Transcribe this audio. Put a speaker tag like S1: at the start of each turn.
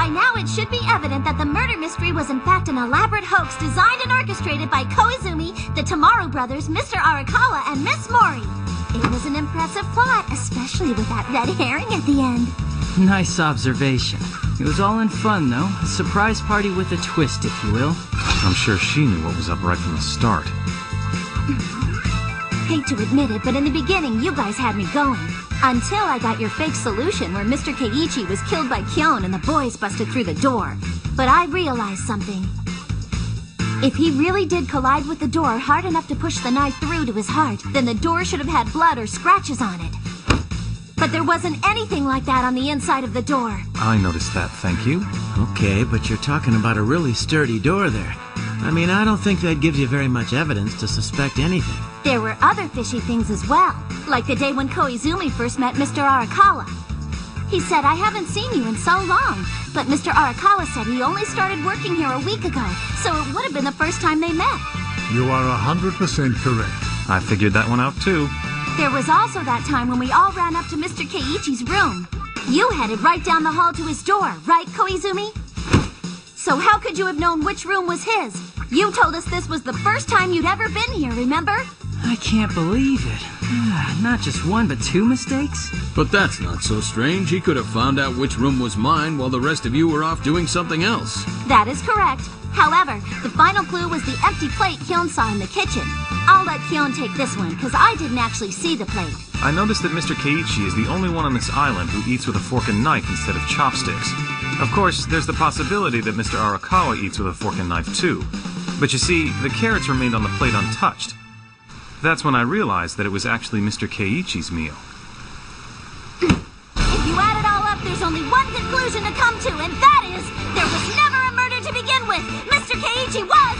S1: By now, it should be evident that the murder mystery was in fact an elaborate hoax designed and orchestrated by Koizumi, the Tomorrow Brothers, Mr. Arakawa, and Miss Mori. It was an impressive plot, especially with that red herring at the end.
S2: Nice observation. It was all in fun, though. A surprise party with a twist, if you will.
S3: I'm sure she knew what was up right from the start.
S1: Hate to admit it, but in the beginning, you guys had me going. Until I got your fake solution where Mr. Keiichi was killed by Kyon and the boys busted through the door. But I realized something. If he really did collide with the door hard enough to push the knife through to his heart, then the door should have had blood or scratches on it. But there wasn't anything like that on the inside of the door.
S3: I noticed that, thank you.
S4: Okay, but you're talking about a really sturdy door there. I mean, I don't think that gives you very much evidence to suspect anything.
S1: There were other fishy things as well, like the day when Koizumi first met Mr. Arakawa. He said, "I haven't seen you in so long," but Mr. Arakawa said he only started working here a week ago, so it would have been the first time they met.
S5: You are 100% correct.
S3: I figured that one out too.
S1: There was also that time when we all ran up to Mr. Keiichi's room. You headed right down the hall to his door, right, Koizumi? So how could you have known which room was his? You told us this was the first time you'd ever been here, remember?
S2: I can't believe it. Not just one, but two mistakes?
S6: But that's not so strange. He could have found out which room was mine while the rest of you were off doing something else.
S1: That is correct. However, the final clue was the empty plate Kyon saw in the kitchen. I'll let Kyon take this one, because I didn't actually see the plate.
S3: I noticed that Mr. Keiichi is the only one on this island who eats with a fork and knife instead of chopsticks. Of course, there's the possibility that Mr. Arakawa eats with a fork and knife too. But you see, the carrots remained on the plate untouched. That's when I realized that it was actually Mr. Keiichi's meal.
S1: If you add it all up, there's only one conclusion to come to, and that is, there was never a murder to begin with! Mr. Keiichi was